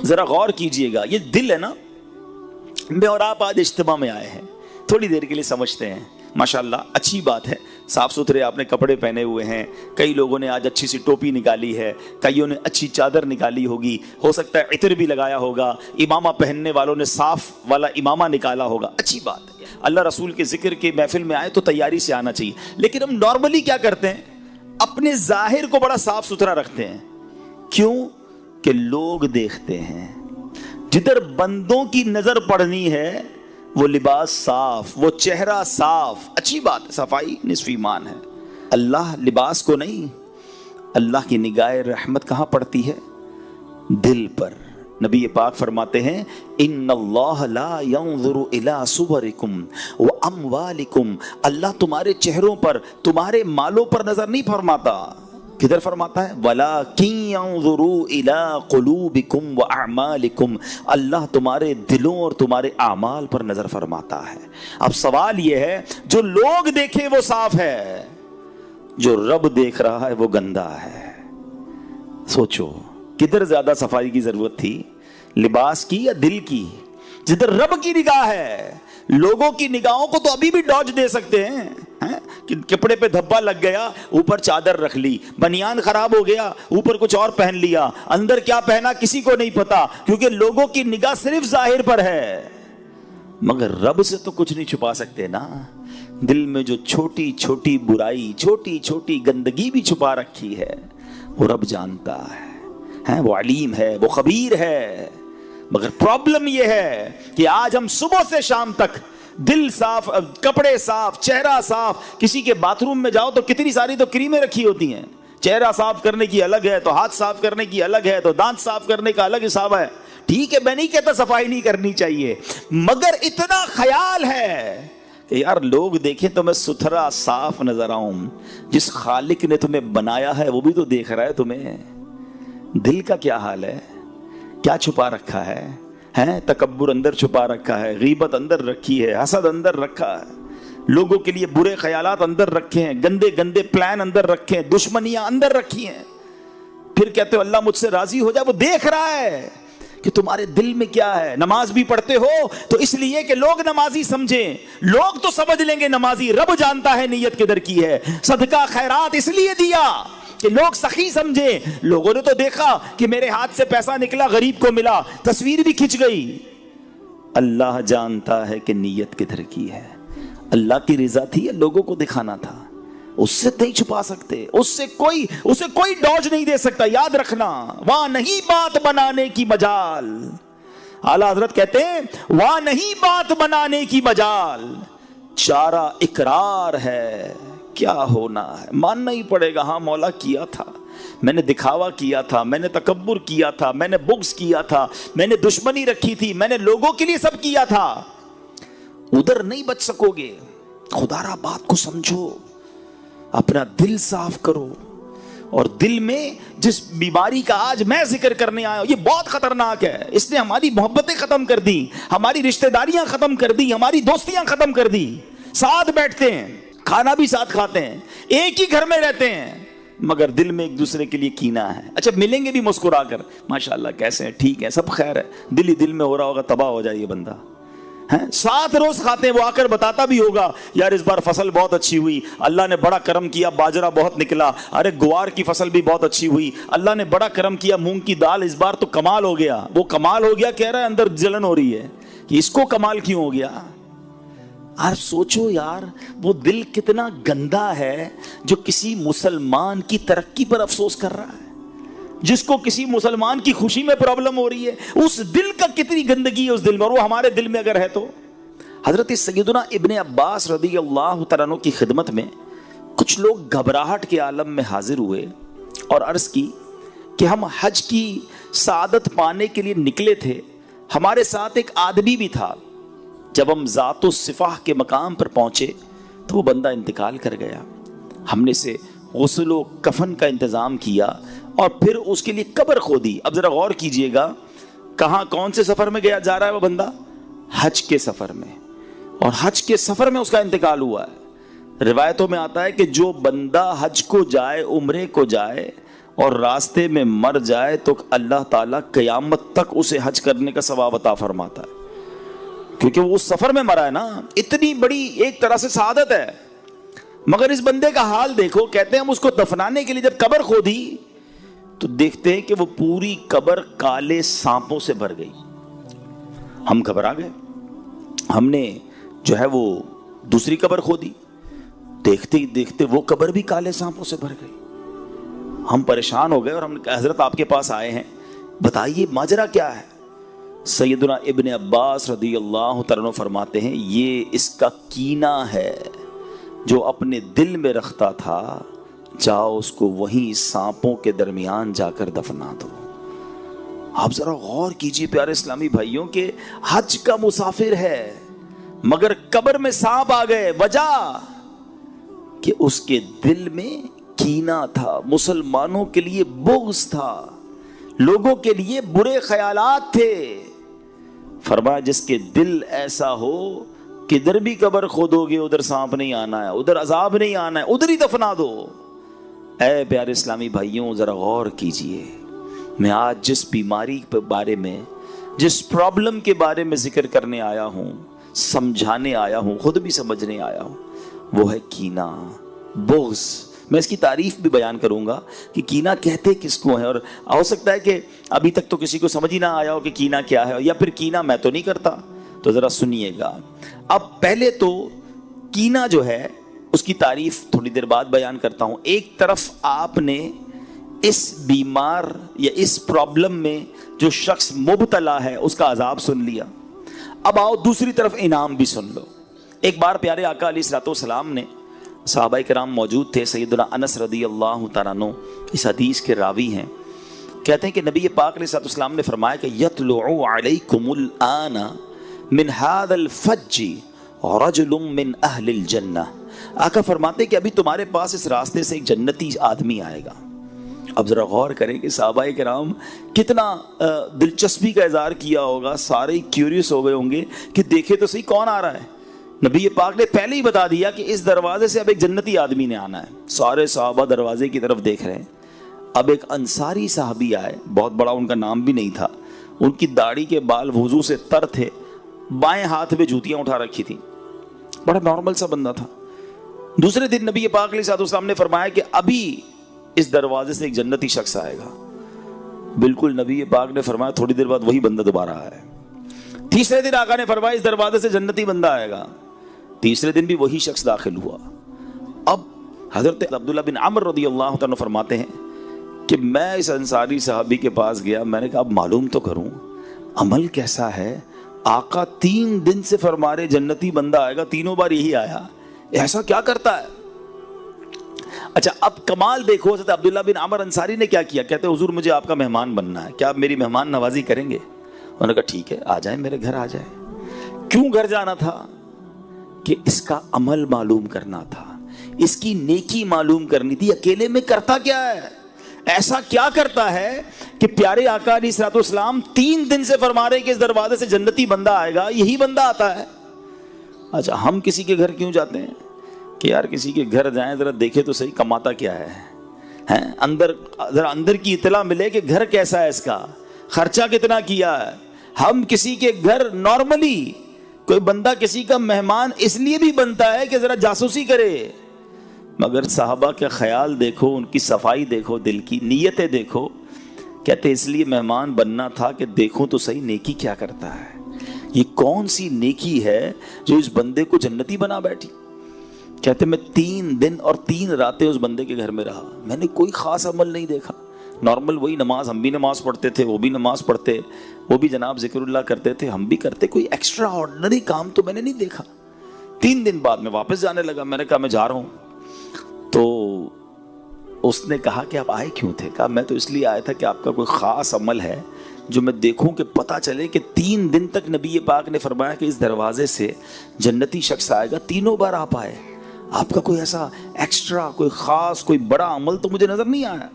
ذرا غور کیجئے گا، یہ دل ہے نا، میں اور آپ آج اجتماع میں آئے ہیں، تھوڑی دیر کے لیے سمجھتے ہیں، ماشاءاللہ اچھی بات ہے، صاف ستھرے آپ نے کپڑے پہنے ہوئے ہیں، کئی لوگوں نے آج اچھی سی ٹوپی نکالی ہے، کئیوں نے اچھی چادر نکالی ہوگی، ہو سکتا ہے عطر بھی لگایا ہوگا، امامہ پہننے والوں نے صاف والا امامہ نکالا ہوگا، اچھی بات ہے۔ اللہ رسول کے ذکر کے محفل میں آئے تو تیاری سے آنا چاہیے، لیکن ہم نارملی کیا کرتے ہیں، اپنے ظاہر کو بڑا صاف ستھرا رکھتے ہیں، کیوں کہ لوگ دیکھتے ہیں، جدھر بندوں کی نظر پڑنی ہے وہ لباس صاف، وہ چہرہ صاف، اچھی بات ہے، صفائی نصف ایمان ہے۔ اللہ لباس کو نہیں، اللہ کی نگاہ رحمت کہاں پڑتی ہے؟ دل پر۔ نبی پاک فرماتے ہیں ان اللہ لا ينظر الى صورکم واموالکم، اللہ تمہارے چہروں پر، تمہارے مالوں پر نظر نہیں فرماتا، کدھر فرماتا ہے؟ وَلَكِنْ يَنْظُرُوا إِلَىٰ قُلُوبِكُمْ وَأَعْمَالِكُمْ، اللہ تمہارے دلوں اور تمہارے اعمال پر نظر فرماتا ہے۔ اب سوال یہ ہے، جو لوگ دیکھیں وہ صاف ہے، جو رب دیکھ رہا ہے وہ گندا ہے۔ سوچو کدھر زیادہ صفائی کی ضرورت تھی، لباس کی یا دل کی؟ جدھر رب کی نگاہ ہے، لوگوں کی نگاہوں کو تو ابھی بھی ڈاج دے سکتے ہیں، کہ کپڑے پہ دھبا لگ گیا، اوپر چادر رکھ لی، بنیان خراب ہو گیا، اوپر کچھ اور پہن لیا، اندر کیا پہنا کسی کو نہیں پتا، کیونکہ لوگوں کی نگاہ صرف ظاہر پر ہے، مگر رب سے تو کچھ نہیں چھپا سکتے نا۔ دل میں جو چھوٹی چھوٹی برائی، چھوٹی چھوٹی گندگی بھی چھپا رکھی ہے، وہ رب جانتا ہے، وہ علیم ہے، وہ خبیر ہے۔ مگر پرابلم یہ ہے کہ آج ہم صبح سے شام تک دل صاف، کپڑے صاف، چہرہ صاف، کسی کے باتھ روم میں جاؤ تو کتنی ساری تو کریمیں رکھی ہوتی ہیں، چہرہ صاف کرنے کی الگ ہے، تو ہاتھ صاف کرنے کی الگ ہے، تو دانت صاف کرنے کا الگ حساب ہے۔ ٹھیک ہے، میں نہیں کہتا صفائی نہیں کرنی چاہیے، مگر اتنا خیال ہے کہ یار لوگ دیکھیں تو میں ستھرا صاف نظر آؤں، جس خالق نے تمہیں بنایا ہے وہ بھی تو دیکھ رہا ہے تمہیں۔ دل کا کیا حال ہے؟ کیا چھپا رکھا ہے؟ تکبر اندر چھپا رکھا ہے، غیبت اندر رکھی ہے، حسد اندر رکھا ہے، لوگوں کے لیے برے خیالات اندر رکھے ہیں، گندے گندے پلان اندر رکھے ہیں، دشمنیاں اندر رکھی ہیں، پھر کہتے ہو اللہ مجھ سے راضی ہو جائے۔ وہ دیکھ رہا ہے کہ تمہارے دل میں کیا ہے۔ نماز بھی پڑھتے ہو تو اس لیے کہ لوگ نمازی سمجھیں، لوگ تو سمجھ لیں گے نمازی، رب جانتا ہے نیت کدھر کی ہے۔ صدقہ خیرات اس لیے دیا کہ لوگ سخی سمجھے، لوگوں نے تو دیکھا کہ میرے ہاتھ سے پیسہ نکلا، غریب کو ملا، تصویر بھی کھنچ گئی۔ اللہ جانتا ہے کہ نیت کدھر کی ہے، اللہ کی رضا تھی یا لوگوں کو دکھانا تھا، اس سے نہیں چھپا سکتے، اسے کوئی ڈوج نہیں دے سکتا۔ یاد رکھنا، وہاں نہیں بات بنانے کی مجال، اعلیٰ حضرت کہتے ہیں وہاں نہیں بات بنانے کی مجال، چارہ اقرار ہے، کیا ہونا ہے ماننا ہی پڑے گا۔ ہاں مولا کیا تھا، میں نے دکھاوا کیا تھا، میں نے تکبر کیا تھا، میں نے بغض کیا تھا، میں نے دشمنی رکھی تھی، میں نے لوگوں کے لیے سب کیا تھا۔ ادھر نہیں بچ سکو گے، خدا را بات کو سمجھو، اپنا دل صاف کرو۔ اور دل میں جس بیماری کا آج میں ذکر کرنے آیا ہوں یہ بہت خطرناک ہے، اس نے ہماری محبتیں ختم کر دی، ہماری رشتہ داریاں ختم کر دی، ہماری دوستیاں ختم کر دی۔ ساتھ بیٹھتے ہیں، کھانا بھی ساتھ کھاتے ہیں، ایک ہی گھر میں رہتے ہیں، مگر دل میں ایک دوسرے کے لیے کینہ ہے۔ اچھا ملیں گے بھی مسکرا کر، ماشاءاللہ کیسے ہیں، ٹھیک ہے، سب خیر ہے، دل ہی دل میں ہو رہا ہوگا تباہ ہو جائے یہ بندہ۔ ساتھ روز کھاتے ہیں، وہ آ کر بتاتا بھی ہوگا یار اس بار فصل بہت اچھی ہوئی، اللہ نے بڑا کرم کیا، باجرہ بہت نکلا، ارے گوار کی فصل بھی بہت اچھی ہوئی، اللہ نے بڑا کرم کیا، مونگ کی دال اس بار تو کمال ہو گیا۔ وہ کمال ہو گیا کہہ رہا ہے، اندر جلن ہو رہی ہے کہ اس کو کمال کیوں ہو گیا۔ اور سوچو یار وہ دل کتنا گندا ہے جو کسی مسلمان کی ترقی پر افسوس کر رہا ہے، جس کو کسی مسلمان کی خوشی میں پرابلم ہو رہی ہے، اس دل کا کتنی گندگی ہے اس دل میں، اور وہ ہمارے دل میں اگر ہے تو۔ حضرت سیدنا ابن عباس رضی اللہ تعالیٰ عنہ کی خدمت میں کچھ لوگ گھبراہٹ کے عالم میں حاضر ہوئے اور عرض کی کہ ہم حج کی سعادت پانے کے لیے نکلے تھے، ہمارے ساتھ ایک آدمی بھی تھا، جب ہم ذات و صفاح کے مقام پر پہنچے تو وہ بندہ انتقال کر گیا، ہم نے اسے غسل و کفن کا انتظام کیا اور پھر اس کے لیے قبر کھودی۔ اب ذرا غور کیجئے گا، کہاں کون سے سفر میں گیا جا رہا ہے وہ بندہ؟ حج کے سفر میں، اور حج کے سفر میں اس کا انتقال ہوا ہے۔ روایتوں میں آتا ہے کہ جو بندہ حج کو جائے، عمرے کو جائے، اور راستے میں مر جائے تو اللہ تعالیٰ قیامت تک اسے حج کرنے کا ثواب عطا فرماتا ہے، کیونکہ وہ اس سفر میں مرا ہے نا. اتنی بڑی ایک طرح سے سعادت ہے. مگر اس بندے کا حال دیکھو. کہتے ہیں ہم اس کو دفنانے کے لیے جب قبر کھودی تو دیکھتے ہیں کہ وہ پوری قبر کالے سانپوں سے بھر گئی. ہم گھبرا گئے. ہم نے جو ہے وہ دوسری قبر کھودی. دیکھتے ہی دیکھتے وہ قبر بھی کالے سانپوں سے بھر گئی. ہم پریشان ہو گئے اور ہم نے کہا حضرت آپ کے پاس آئے ہیں، بتائیے ماجرا کیا ہے. سیدنا ابن عباس رضی اللہ تعالیٰ عنہ فرماتے ہیں یہ اس کا کینہ ہے جو اپنے دل میں رکھتا تھا، جاؤ اس کو وہیں سانپوں کے درمیان جا کر دفنا دو. آپ ذرا غور کیجئے پیارے اسلامی بھائیوں کہ حج کا مسافر ہے مگر قبر میں سانپ آ گئے. وجہ کہ اس کے دل میں کینہ تھا، مسلمانوں کے لیے بغض تھا، لوگوں کے لیے برے خیالات تھے. فرمایا جس کے دل ایسا ہو کدھر بھی قبر کھودو گے ادھر سانپ نہیں آنا ہے، ادھر عذاب نہیں آنا ہے، ادھر ہی دفنا دو. اے پیارے اسلامی بھائیوں ذرا غور کیجئے. میں آج جس بیماری کے بارے میں، جس پرابلم کے بارے میں ذکر کرنے آیا ہوں، سمجھانے آیا ہوں، خود بھی سمجھنے آیا ہوں، وہ ہے کینہ، بغض. میں اس کی تعریف بھی بیان کروں گا کہ کینہ کہتے کس کو ہے. اور ہو سکتا ہے کہ ابھی تک تو کسی کو سمجھ ہی نہ آیا ہو کہ کینہ کیا ہے، یا پھر کینہ میں تو نہیں کرتا. تو ذرا سنیے گا. اب پہلے تو کینہ جو ہے اس کی تعریف تھوڑی دیر بعد بیان کرتا ہوں. ایک طرف آپ نے اس بیمار یا اس پرابلم میں جو شخص مبتلا ہے اس کا عذاب سن لیا. اب آؤ دوسری طرف انعام بھی سن لو. ایک بار پیارے آقا علیہ الصلوۃ والسلام نے، صحابہ کرام موجود تھے، سیدنا انس رضی اللہ تعالیٰ عنہ اس حدیث کے راوی ہیں، کہتے ہیں کہ نبی پاک علیہ الصلوۃ والسلام نے فرمایا کہ یطلع علیکم الآن من هذا الفج رجل من اہل الجنہ. آقا فرماتے ہیں کہ ابھی تمہارے پاس اس راستے سے ایک جنتی آدمی آئے گا. اب ذرا غور کریں کہ صحابہ کرام کتنا دلچسپی کا اظہار کیا ہوگا. سارے کیوریس ہو گئے ہوں گے کہ دیکھے تو صحیح کون آ رہا ہے. نبی پاک نے پہلے ہی بتا دیا کہ اس دروازے سے اب ایک جنتی آدمی نے آنا ہے. سارے صحابہ دروازے کی طرف دیکھ رہے ہیں. اب ایک انصاری صحابی آئے، بہت بڑا ان کا نام بھی نہیں تھا، ان کی داڑھی کے بال وضو سے تر تھے، بائیں ہاتھ میں جوتیاں اٹھا رکھی تھی، بڑا نارمل سا بندہ تھا. دوسرے دن نبی پاک علیہ السلام نے فرمایا کہ ابھی اس دروازے سے ایک جنتی شخص آئے گا. بالکل نبی پاک نے فرمایا تھوڑی دیر بعد وہی بندہ دوبارہ آیا. تیسرے دن آقا نے فرمایا اس دروازے سے جنتی بندہ آئے گا. تیسرے دن بھی وہی شخص داخل ہوا. اب حضرت عبداللہ بن عمر رضی اللہ تعالیٰ فرماتے ہیں کہ میں اس انصاری صحابی کے پاس گیا. میں نے کہا اب معلوم تو کروں عمل کیسا ہے. آقا 3 دن سے فرما رہے جنتی بندہ آئے گا، تینوں بار یہی آیا، ایسا کیا کرتا ہے. اچھا اب کمال دیکھو، حضرت عبداللہ بن عمر انصاری نے کیا کیا. کہتے حضور مجھے آپ کا مہمان بننا ہے، کیا آپ میری مہمان نوازی کریں گے؟ انہوں نے کہا ٹھیک ہے آ جائیں، میرے گھر آ جائیں. کیوں گھر جانا تھا؟ کہ اس کا عمل معلوم کرنا تھا، اس کی نیکی معلوم کرنی تھی. اکیلے میں کرتا کیا ہے، ایسا کیا کرتا ہے کہ پیارے آقا علیہ الصلوۃ والسلام 3 دن سے فرما رہے کہ اس دروازے سے جنتی بندہ آئے گا، یہی بندہ آتا ہے. اچھا ہم کسی کے گھر کیوں جاتے ہیں کہ یار کسی کے گھر جائیں ذرا دیکھے تو صحیح کماتا کیا ہے، اندر ذرا اندر کی اطلاع ملے کہ گھر کیسا ہے، اس کا خرچہ کتنا کیا ہے. ہم کسی کے گھر نارملی کوئی بندہ کسی کا مہمان اس لیے بھی بنتا ہے کہ ذرا جاسوسی کرے. مگر صحابہ کا خیال دیکھو، ان کی صفائی دیکھو، دل کی نیتیں دیکھو. کہتے اس لیے مہمان بننا تھا کہ دیکھوں تو صحیح نیکی کیا کرتا ہے، یہ کون سی نیکی ہے جو اس بندے کو جنتی بنا بیٹھی. کہتے میں 3 دن اور 3 راتیں اس بندے کے گھر میں رہا. میں نے کوئی خاص عمل نہیں دیکھا، نارمل وہی نماز، ہم بھی نماز پڑھتے تھے، وہ بھی نماز پڑھتے، وہ بھی جناب ذکر اللہ کرتے تھے، ہم بھی کرتے. کوئی ایکسٹرا آرڈنری کام تو میں نے نہیں دیکھا. 3 دن بعد میں واپس جانے لگا. میں نے کہا میں جا رہا ہوں. تو اس نے کہا کہ آپ آئے کیوں تھے؟ کہا میں تو اس لیے آیا تھا کہ آپ کا کوئی خاص عمل ہے جو میں دیکھوں کہ پتہ چلے کہ 3 دن تک نبی پاک نے فرمایا کہ اس دروازے سے جنتی شخص آئے گا، تینوں بار آپ آئے، آپ کا کوئی ایسا ایکسٹرا کوئی خاص کوئی بڑا عمل تو مجھے نظر نہیں آیا.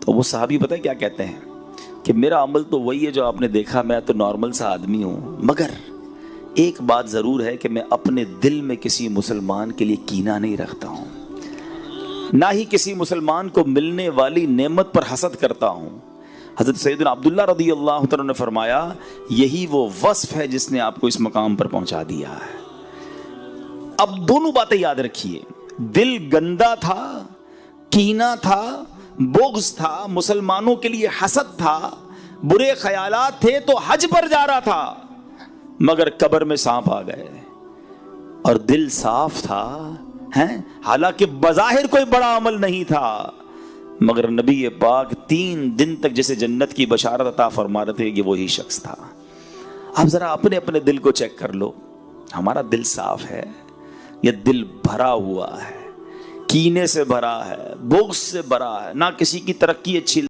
تو وہ صحابی پتہ ہے کیا کہتے ہیں کہ میرا عمل تو وہی ہے جو آپ نے دیکھا، میں تو نارمل سا آدمی ہوں، مگر ایک بات ضرور ہے کہ میں اپنے دل میں کسی مسلمان کے لیے کینہ نہیں رکھتا ہوں. نہ ہی کسی مسلمان کو ملنے والی نعمت پر حسد کرتا ہوں۔ حضرت سیدنا عبداللہ رضی اللہ تعالیٰ نے فرمایا یہی وہ وصف ہے جس نے آپ کو اس مقام پر پہنچا دیا ہے۔ اب دونوں باتیں یاد رکھیے، دل گندا تھا، کینہ تھا، بغض تھا، مسلمانوں کے لیے حسد تھا، برے خیالات تھے تو حج پر جا رہا تھا، مگر قبر میں سانپ آ گئے، اور دل صاف تھا، حالانکہ بظاہر کوئی بڑا عمل نہیں تھا، مگر نبی پاک 3 دن تک جسے جنت کی بشارت عطا فرما رہے تھے یہ وہی شخص تھا۔ اب ذرا اپنے دل کو چیک کر لو، ہمارا دل صاف ہے یا دل بھرا ہوا ہے، کینے سے بھرا ہے، بغض سے بھرا ہے، نہ کسی کی ترقی اچھی